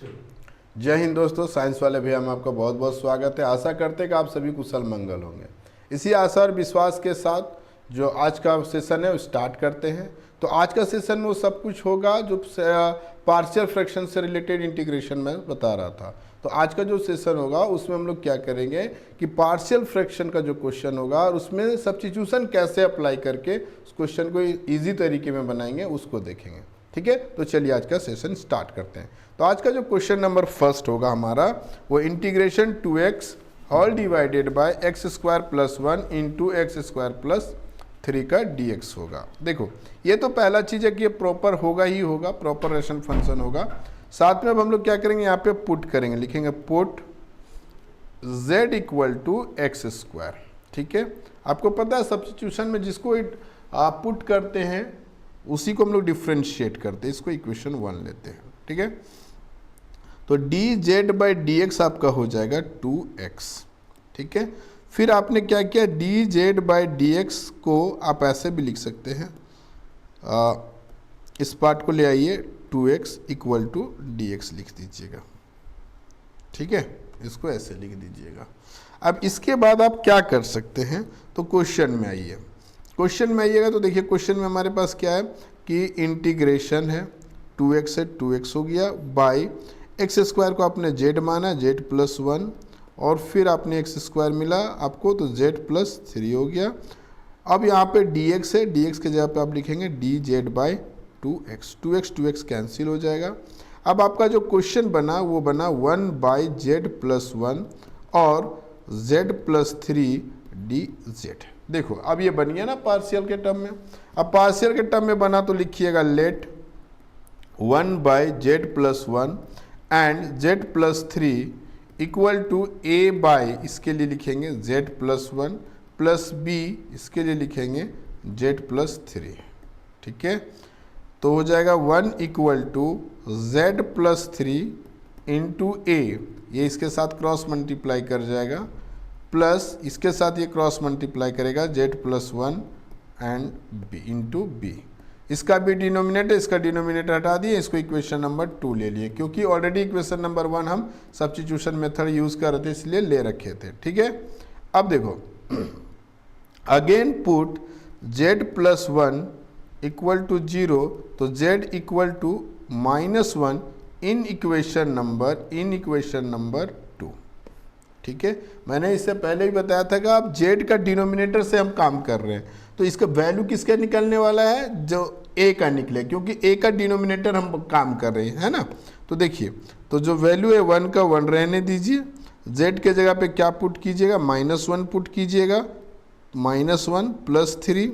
जय हिंद दोस्तों, साइंस वाले भैया में आपका बहुत बहुत स्वागत है। आशा करते हैं कि आप सभी कुशल मंगल होंगे। इसी आशा और विश्वास के साथ जो आज का सेशन है वो स्टार्ट करते हैं। तो आज का सेशन में वो सब कुछ होगा जो पार्शियल फ्रैक्शन से रिलेटेड इंटीग्रेशन में बता रहा था। तो आज का जो सेशन होगा उसमें हम लोग क्या करेंगे कि पार्शियल फ्रैक्शन का जो क्वेश्चन होगा और उसमें सब्स्टिट्यूशन कैसे अप्लाई करके उस क्वेश्चन को ईजी तरीके में बनाएंगे उसको देखेंगे। ठीक है, तो चलिए आज का सेशन स्टार्ट करते हैं। तो आज का जो क्वेश्चन नंबर फर्स्ट होगा हमारा वो integration 2x whole divided by x square plus 1 into x square plus 3 का dx होगा। देखो ये तो पहला चीज़ है कि ये प्रॉपर होगा ही होगा, प्रॉपर रेशन फंक्शन होगा। साथ में अब हम लोग क्या करेंगे, यहाँ पे पुट करेंगे, लिखेंगे put z equal to x square. ठीक है, आपको पता है सब्स्टिट्यूशन में जिसको आप पुट करते हैं उसी को हम लोग डिफ्रेंशिएट करते हैं, इसको इक्वेशन 1 लेते हैं। ठीक है, तो dz बाई dx आपका हो जाएगा 2x। ठीक है, फिर आपने क्या किया, dz बाई dx को आप ऐसे भी लिख सकते हैं, इस पार्ट को ले आइए, 2x इक्वल टू dx लिख दीजिएगा। ठीक है, इसको ऐसे लिख दीजिएगा। अब इसके बाद आप क्या कर सकते हैं, तो क्वेश्चन में आइए। क्वेश्चन में आइएगा तो देखिए क्वेश्चन में हमारे पास क्या है कि इंटीग्रेशन है 2x से 2x हो गया बाई एक्स स्क्वायर को आपने z माना, z प्लस 1, और फिर आपने एक्स स्क्वायर मिला आपको तो z प्लस 3 हो गया। अब यहाँ पे dx है, dx के जगह पे आप लिखेंगे dz बाई 2x कैंसिल हो जाएगा। अब आपका जो क्वेश्चन बना वो बना 1 बाई z प्लस 1 और z प्लस 3 dz। देखो अब ये बन गया ना पार्शियल के टर्म में। अब पार्शियल के टर्म में बना तो लिखिएगा let 1 by z plus 1 and z plus 3 equal to a by, इसके लिए लिखेंगे z प्लस 1 प्लस b, इसके लिए लिखेंगे z प्लस 3। ठीक है, तो हो जाएगा 1 equal to z plus 3 into a, ये इसके साथ क्रॉस मल्टीप्लाई कर जाएगा, प्लस इसके साथ ये क्रॉस मल्टीप्लाई करेगा z plus 1 and b into b। इसका भी डिनोमिनेटर, इसका डिनोमिनेटर हटा दिए, इसको इक्वेशन नंबर 2 ले लिए, क्योंकि ऑलरेडी इक्वेशन नंबर 1 हम सब्स्टिट्यूशन मेथड यूज कर रहे थे इसलिए ले रखे थे। ठीक है, अब देखो again put z plus 1 equal to 0, तो z equal to -1 in equation number 2। ठीक है, मैंने इससे पहले ही बताया था कि आप z का डिनोमिनेटर से हम काम कर रहे हैं, तो इसका वैल्यू किसका निकलने वाला है, जो a का निकले, क्योंकि a का डिनोमिनेटर हम काम कर रहे हैं, है ना। तो देखिए, तो जो वैल्यू है 1 का 1 रहने दीजिए, z के जगह पे क्या पुट कीजिएगा, -1 पुट कीजिएगा, -1 प्लस 3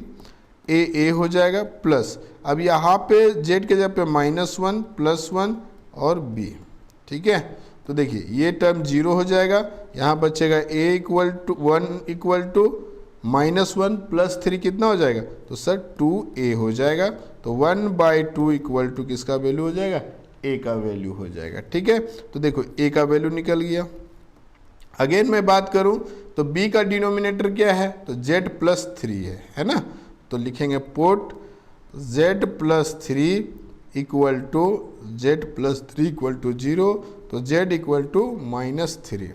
a हो जाएगा, प्लस अब यहाँ पे z के जगह पे -1 प्लस 1 और b। ठीक है, तो देखिए ये टर्म 0 हो जाएगा, यहाँ बचेगा a equal to 1 equal to -1 plus 3 कितना हो जाएगा, तो सर 2a हो जाएगा। तो 1 बाई 2 इक्वल टू किसका वैल्यू हो जाएगा, a का वैल्यू हो जाएगा। ठीक है, तो देखो a का वैल्यू निकल गया। अगेन मैं बात करूं तो b का डिनोमिनेटर क्या है, तो z प्लस 3 है ना। तो लिखेंगे put z plus 3 equal to z plus 3 equal to 0, तो z equal to -3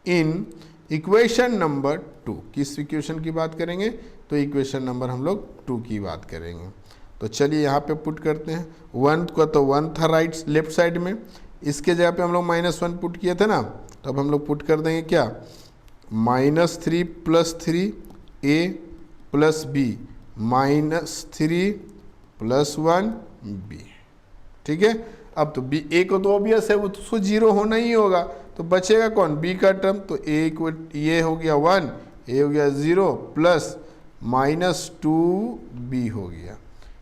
in equation number 2। किस इक्वेशन की बात करेंगे, तो इक्वेशन नंबर हम लोग 2 की बात करेंगे। तो चलिए यहाँ पे पुट करते हैं, 1 का तो 1 था लेफ्ट साइड में, इसके जगह पे हम लोग -1 पुट किए थे ना, तो अब हम लोग पुट कर देंगे क्या, -3 plus 3 a plus b -3 plus 1 b। ठीक है, अब तो b a को तो ऑब्वियस है, वो तो उसको 0 होना ही होगा, तो बचेगा कौन, b का टर्म, तो a इक्वल ये हो गया 1, a हो गया 0 प्लस -2b हो गया,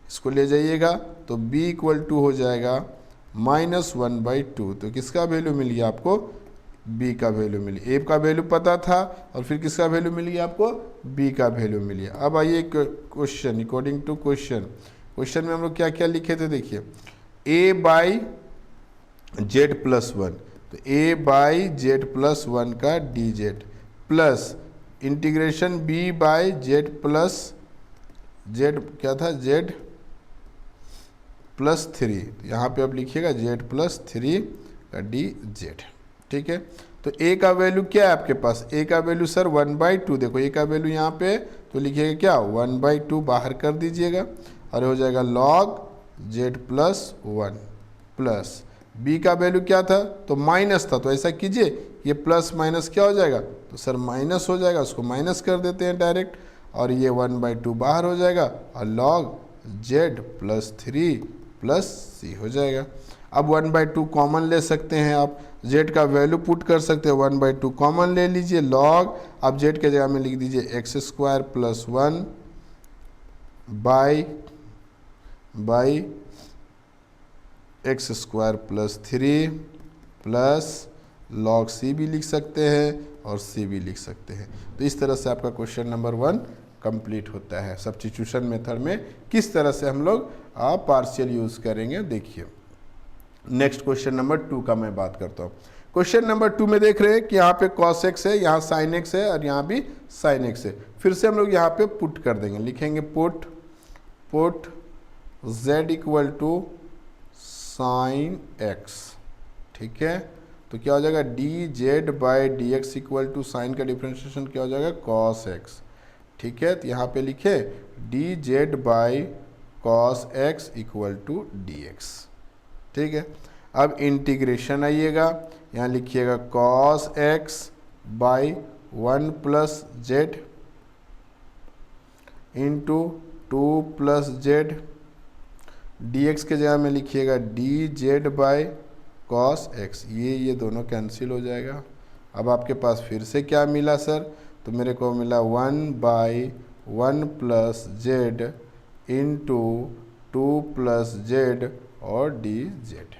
इसको ले जाइएगा तो b इक्वल टू हो जाएगा -1/2। तो किसका वैल्यू मिल गया आपको, b का वैल्यू मिल गया, a का वैल्यू पता था और फिर किसका वैल्यू मिल गया आपको, b का वैल्यू मिल गया। अब आइए क्वेश्चन, अकॉर्डिंग टू क्वेश्चन में हम लोग क्या क्या लिखे थे, देखिए a बाई z प्लस 1, तो a बाई z प्लस 1 का dz plus integration b by z plus z क्या था, z +3, यहाँ पे अब लिखिएगा z +3 का डी जेड। ठीक है, तो ए का वैल्यू क्या है आपके पास, ए का वैल्यू सर 1/2, देखो ए का वैल्यू यहाँ पे तो लिखिएगा क्या 1/2 बाहर कर दीजिएगा और हो जाएगा log z plus 1 plus b का वैल्यू क्या था तो माइनस था, तो ऐसा कीजिए ये प्लस माइनस क्या हो जाएगा तो सर माइनस हो जाएगा, उसको माइनस कर देते हैं डायरेक्ट और ये 1/2 बाहर हो जाएगा और log z plus 3 plus c हो जाएगा। अब 1/2 कॉमन ले सकते हैं आप, z का वैल्यू पुट कर सकते हैं, 1/2 कॉमन ले लीजिए, log अब z के जगह में लिख दीजिए x² plus 1 by x² plus 3 plus log c भी लिख सकते हैं और c भी लिख सकते हैं। तो इस तरह से आपका क्वेश्चन नंबर 1 कंप्लीट होता है। सब्स्टिट्यूशन मेथड में किस तरह से हम लोग पार्शियल यूज़ करेंगे देखिए। नेक्स्ट क्वेश्चन नंबर 2 का मैं बात करता हूँ। क्वेश्चन नंबर 2 में देख रहे हैं कि यहाँ पे cos x है, यहाँ sin x है और यहाँ भी sin x है। फिर से हम लोग यहाँ पे पुट कर देंगे, लिखेंगे put z equal to sine x। ठीक है, तो क्या हो जाएगा d z by d x equal to sine का डिफ्रेंशिएशन क्या हो जाएगा cos x। ठीक है, तो यहाँ पे लिखे d z by cos x equal to d x. ठीक है, अब इंटीग्रेशन आइएगा, यहाँ लिखिएगा cos x बाई 1 plus z into 2 plus z, d x के जगह में लिखिएगा d z by cos x, ये दोनों कैंसिल हो जाएगा। अब आपके पास फिर से क्या मिला सर, तो मेरे को मिला 1/1 plus z into 2 plus z और डी जेड।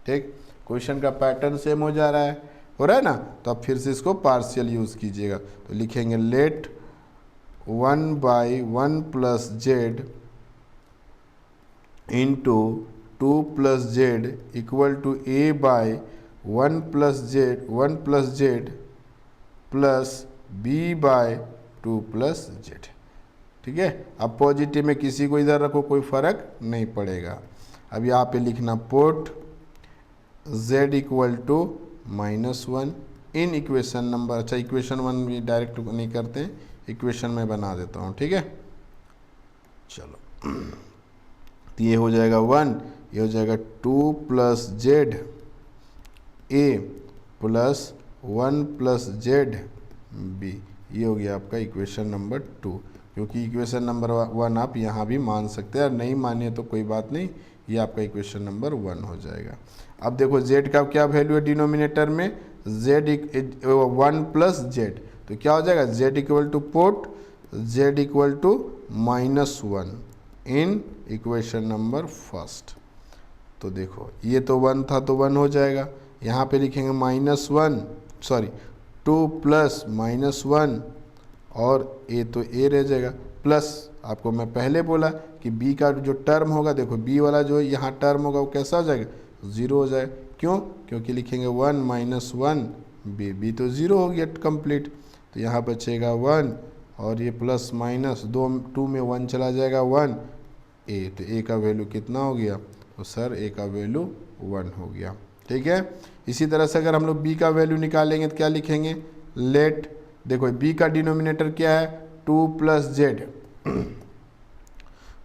ठीक, क्वेश्चन का पैटर्न सेम हो जा रहा है, हो रहा है ना, तो अब फिर से इसको पार्शियल यूज़ कीजिएगा, तो लिखेंगे let 1/1 plus z into 2 plus z equal to a by 1 plus z plus b by 2 plus z. ठीक है, अब पॉजिटिव में किसी को इधर रखो कोई फर्क नहीं पड़ेगा। अब यहाँ पे लिखना put z equal to -1 in equation number, अच्छा इक्वेशन 1 भी डायरेक्ट नहीं करते हैं, इक्वेशन में बना देता हूँ। ठीक है, चलो तो ये हो जाएगा 1, ये हो जाएगा 2 plus z a plus 1 plus z b, ये हो गया आपका इक्वेशन नंबर 2। क्योंकि इक्वेशन नंबर 1 आप यहाँ भी मान सकते हैं, और नहीं मानिए तो कोई बात नहीं, ये आपका इक्वेशन नंबर 1 हो जाएगा। अब देखो z का क्या वैल्यू है डिनोमिनेटर में, z 1 प्लस जेड, तो क्या हो जाएगा z equal to put z equal to -1 in equation number first. तो देखो ये तो 1 था तो 1 हो जाएगा, यहाँ पे लिखेंगे -2 प्लस -1 और a तो a रह जाएगा, प्लस आपको मैं पहले बोला कि b का जो टर्म होगा, देखो b वाला जो यहाँ टर्म होगा वो कैसा हो जाएगा 0 हो जाएगा। क्यों, क्योंकि लिखेंगे 1 -1 b तो 0 हो गया कंप्लीट, तो यहाँ बचेगा 1 और ये प्लस माइनस 2 में 1 चला जाएगा 1, a तो a का वैल्यू कितना हो गया, तो सर a का वैल्यू 1 हो गया। ठीक है, इसी तरह से अगर हम लोग b का वैल्यू निकालेंगे तो क्या लिखेंगे, लेट देखो b का डिनोमिनेटर क्या है 2 प्लस जेड,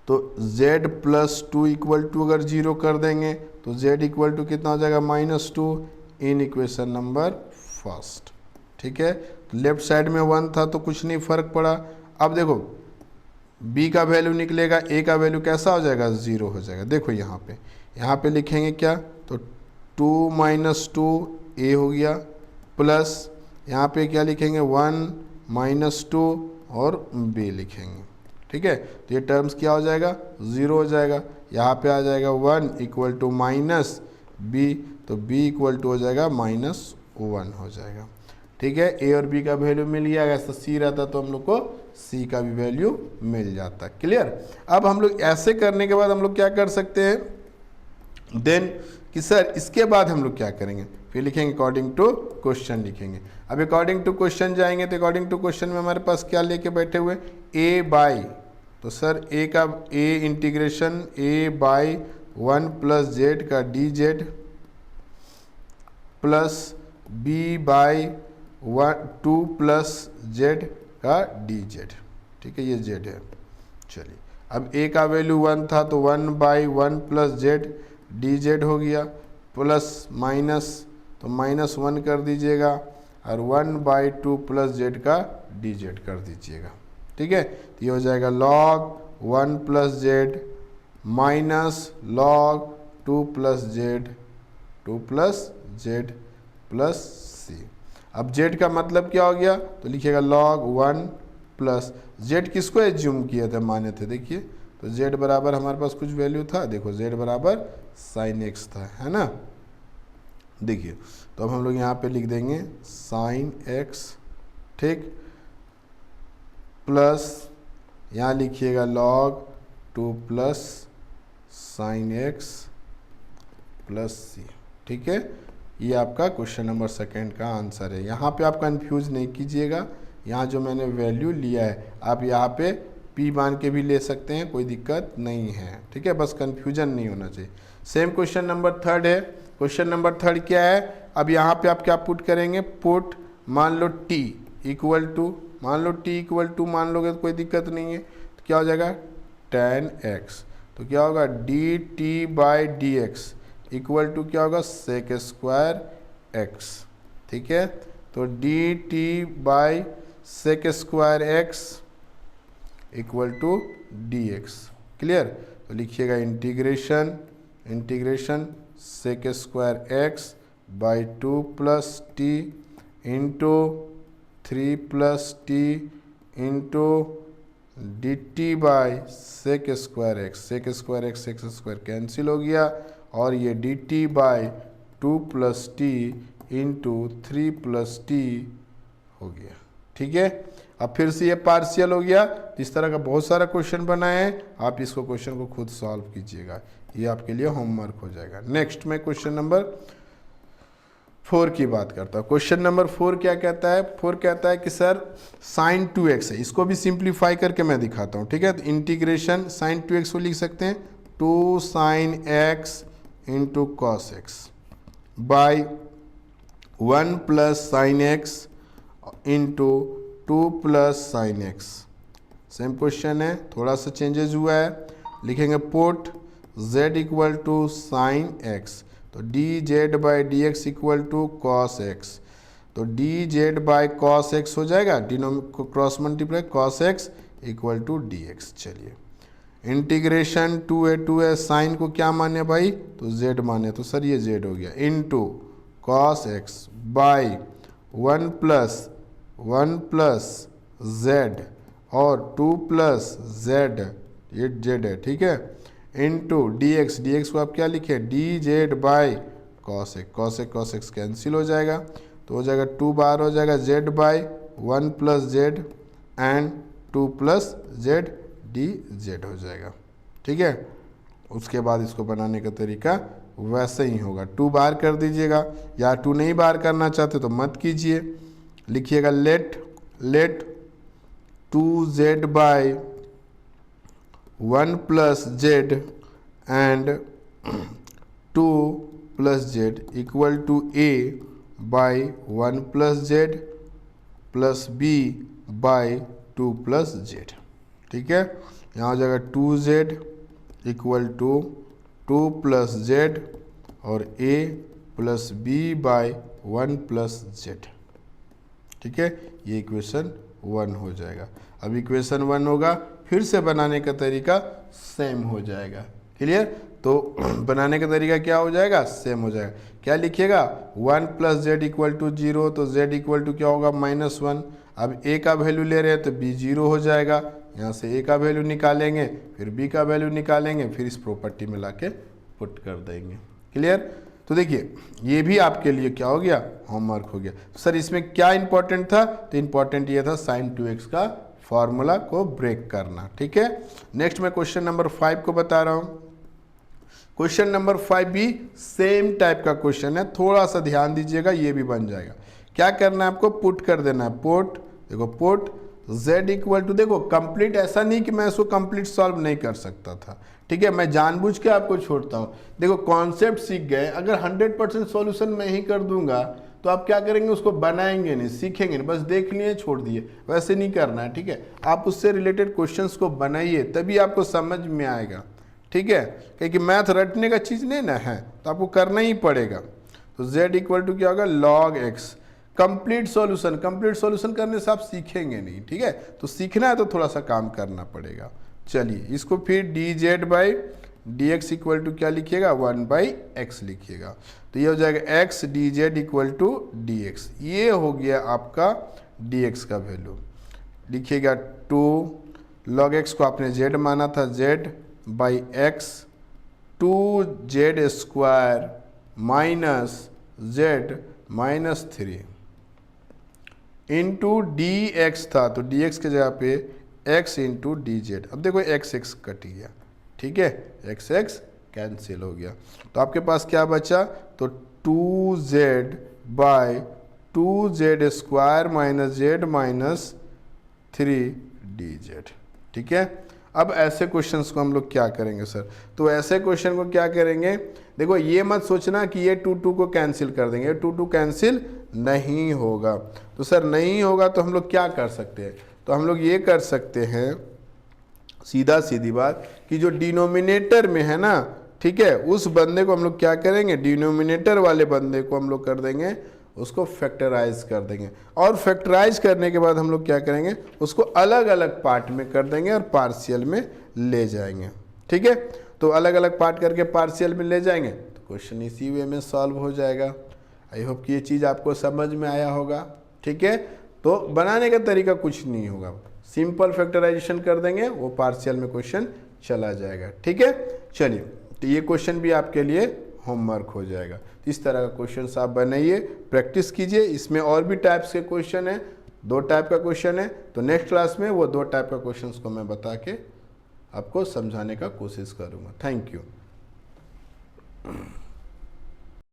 तो z प्लस 2 इक्वल टू अगर 0 कर देंगे तो z इक्वल टू कितना हो जाएगा -2 इन इक्वेशन नंबर फर्स्ट। ठीक है, तो लेफ्ट साइड में 1 था तो कुछ नहीं फर्क पड़ा। अब देखो b का वैल्यू निकलेगा, a का वैल्यू कैसा हो जाएगा 0 हो जाएगा। देखो यहाँ पे लिखेंगे क्या, तो 2 - 2 a हो गया, प्लस यहाँ पे क्या लिखेंगे 1 - 2 और b लिखेंगे। ठीक है, तो ये टर्म्स क्या हो जाएगा 0 हो जाएगा, यहाँ पे आ जाएगा 1 इक्वल टू माइनस b, तो b इक्वल टू हो जाएगा -1 हो जाएगा। ठीक है, a और b का वैल्यू मिल गया, अगर c रहता तो हम लोग को c का भी वैल्यू मिल जाता। क्लियर। अब हम लोग ऐसे करने के बाद हम लोग क्या कर सकते हैं देन कि सर इसके बाद हम लोग क्या करेंगे, फिर लिखेंगे अकॉर्डिंग टू क्वेश्चन लिखेंगे। अब अकॉर्डिंग टू क्वेश्चन जाएंगे तो अकॉर्डिंग टू क्वेश्चन में हमारे पास क्या लेके बैठे हुए a बाई, तो सर a का a integration a by 1 plus z का d z plus b by 2 plus z का डी जेड। ठीक है, ये जेड है। चलिए, अब ए का वैल्यू 1 था तो 1/1 प्लस जेड डी जेड हो गया, प्लस माइनस तो -1 कर दीजिएगा और 1/2 प्लस जेड का डी जेड कर दीजिएगा। ठीक है, तो ये हो जाएगा log 1 plus z minus log 2 plus z plus c. अब जेड का मतलब क्या हो गया, तो लिखिएगा log 1 प्लस जेड किसको एज्यूम किए थे, माने थे। देखिए, तो जेड बराबर हमारे पास कुछ वैल्यू था, देखो जेड बराबर साइन एक्स था, है ना। देखिए, तो अब हम लोग यहाँ पे लिख देंगे साइन एक्स, ठीक, प्लस यहाँ लिखिएगा log 2 plus sine x plus c. ठीक है, ये आपका क्वेश्चन नंबर 2 का आंसर है। यहाँ पे आप कंफ्यूज नहीं कीजिएगा, यहाँ जो मैंने वैल्यू लिया है आप यहाँ पे P मान के भी ले सकते हैं, कोई दिक्कत नहीं है। ठीक है, बस कन्फ्यूजन नहीं होना चाहिए। सेम क्वेश्चन नंबर 3 है। क्वेश्चन नंबर 3 क्या है, अब यहाँ पे आप क्या पुट करेंगे, पुट मान लो t इक्वल टू मान लोगे तो कोई दिक्कत नहीं है, तो क्या हो जाएगा tan x, तो क्या होगा dt/dx इक्वल टू क्या होगा sec स्क्वायर x। ठीक है, तो dt/sec square x equal to dx। Clear, तो लिखिएगा integration sec square x by 2 plus t into 3 plus t into d t by sec square x. Sec square x sec square cancel हो गया और ये d t by 2 plus t into 3 plus t हो गया। ठीक है, अब फिर से ये पार्शियल हो गया। इस तरह का बहुत सारा क्वेश्चन बनाए हैं, आप इसको क्वेश्चन को खुद सॉल्व कीजिएगा, ये आपके लिए होमवर्क हो जाएगा। नेक्स्ट में क्वेश्चन नंबर 4 की बात करता हूँ। क्वेश्चन नंबर 4 क्या कहता है, 4 कहता है कि सर साइन 2x है, इसको भी सिंप्लीफाई करके मैं दिखाता हूँ। ठीक है, तो इंटीग्रेशन साइन 2x को लिख सकते हैं 2 sine x into cos x by 1 plus sine x into 2 plus sine x. Same question है, थोड़ा सा चेंजेस हुआ है। लिखेंगे put z equal to sine x, तो d z by d x equal to cos x, तो d z by cos x हो जाएगा, cross multiply cos x equal to d x. चलिए, इंटीग्रेशन 2 साइन को क्या माने भाई, तो z माने, तो सर ये z हो गया, into cos x by 1 plus z और 2 प्लस z, ये z है। ठीक है, इंटू डी एक्स को आप क्या लिखे, d z by cos x cancel हो जाएगा, तो हो जाएगा 2 बार हो जाएगा z by 1 plus z and 2 plus z D Z हो जाएगा। ठीक है, उसके बाद इसको बनाने का तरीका वैसे ही होगा, 2 बार कर दीजिएगा, या 2 नहीं बार करना चाहते तो मत कीजिए। लिखिएगा let 2z by 1 plus z and 2 plus z equal to a by 1 plus z plus b by 2 plus z. ठीक है, यहाँ हो जाएगा 2z equal to 2 plus z और a plus b by 1 plus z. ठीक है, ये इक्वेशन 1 हो जाएगा। अब इक्वेशन 1 होगा, फिर से बनाने का तरीका सेम हो जाएगा। क्लियर, तो बनाने का तरीका क्या हो जाएगा, सेम हो जाएगा। क्या लिखिएगा 1 प्लस जेड इक्वल टू 0, तो z इक्वल टू क्या होगा -1। अब a का वैल्यू ले रहे हैं तो b 0 हो जाएगा, यहाँ से a का वैल्यू निकालेंगे, फिर b का वैल्यू निकालेंगे, फिर इस प्रॉपर्टी में लाके पुट कर देंगे। क्लियर, तो देखिए ये भी आपके लिए क्या हो गया, होमवर्क हो गया। सर इसमें क्या इंपॉर्टेंट था, तो इंपॉर्टेंट ये था साइन 2x का फॉर्मूला को ब्रेक करना। ठीक है, नेक्स्ट मैं क्वेश्चन नंबर 5 को बता रहा हूँ। क्वेश्चन नंबर 5 भी सेम टाइप का क्वेश्चन है, थोड़ा सा ध्यान दीजिएगा, ये भी बन जाएगा। क्या करना है आपको, पुट कर देना है, पुट देखो पुट z इक्वल टू, देखो कंप्लीट ऐसा नहीं कि मैं इसको कंप्लीट सॉल्व नहीं कर सकता था। ठीक है, मैं जानबूझ के आपको छोड़ता हूँ। देखो कॉन्सेप्ट सीख गए, अगर 100% सॉल्यूशन मैं ही कर दूंगा तो आप क्या करेंगे, उसको बनाएंगे नहीं, सीखेंगे नहीं, बस देख लिए छोड़ दिए, वैसे नहीं करना है। ठीक है, आप उससे रिलेटेड क्वेश्चंस को बनाइए, तभी आपको समझ में आएगा। ठीक है, क्योंकि मैथ रटने का चीज़ नहीं ना है, तो आपको करना ही पड़ेगा। तो z इक्वल टू क्या होगा, log x। Complete solution, complete solution करने से आप सीखेंगे नहीं। ठीक है, तो सीखना है तो थोड़ा सा काम करना पड़ेगा। चलिए इसको फिर dz by d x equal to क्या लिखिएगा, 1/x लिखिएगा। तो ये हो जाएगा x dz equal to d x. ये हो गया आपका dx का वैल्यू। लिखिएगा 2 log x को आपने z माना था, z by x 2z square minus z minus 3 into D x था, तो डी एक्स के जगह पे x इंटू डी जेड। अब देखो x x कट गया, ठीक है, x x कैंसिल हो गया, तो आपके पास क्या बचा, तो 2z by 2z square minus z minus 3dz। ठीक है, अब ऐसे क्वेश्चंस को हम लोग क्या करेंगे सर, तो ऐसे क्वेश्चन को क्या करेंगे, देखो ये मत सोचना कि ये 2 को कैंसिल कर देंगे, ये 2 कैंसिल नहीं होगा। तो सर नहीं होगा तो हम लोग क्या कर सकते हैं, तो हम लोग ये कर सकते हैं, सीधा सीधी बात, कि जो डिनोमिनेटर में है ना, ठीक है, उस बंदे को हम लोग क्या करेंगे, डिनोमिनेटर वाले बंदे को हम लोग कर देंगे, उसको फैक्टराइज कर देंगे, और फैक्टराइज करने के बाद हम लोग क्या करेंगे, उसको अलग अलग पार्ट में कर देंगे और पार्शियल में ले जाएंगे। ठीक है, तो अलग अलग पार्ट करके पार्शियल में ले जाएंगे तो क्वेश्चन इसी वे में सॉल्व हो जाएगा। आई होप कि ये चीज़ आपको समझ में आया होगा। ठीक है, तो बनाने का तरीका कुछ नहीं होगा, सिंपल फैक्टराइजेशन कर देंगे, वो पार्शियल में क्वेश्चन चला जाएगा। ठीक है, चलिए, तो ये क्वेश्चन भी आपके लिए होमवर्क हो जाएगा। इस तरह का क्वेश्चन आप बनाइए, प्रैक्टिस कीजिए। इसमें और भी टाइप्स के क्वेश्चन है, 2 टाइप का क्वेश्चन है, तो नेक्स्ट क्लास में वो 2 टाइप का क्वेश्चन को मैं बता के आपको समझाने का कोशिश करूँगा। Thank you.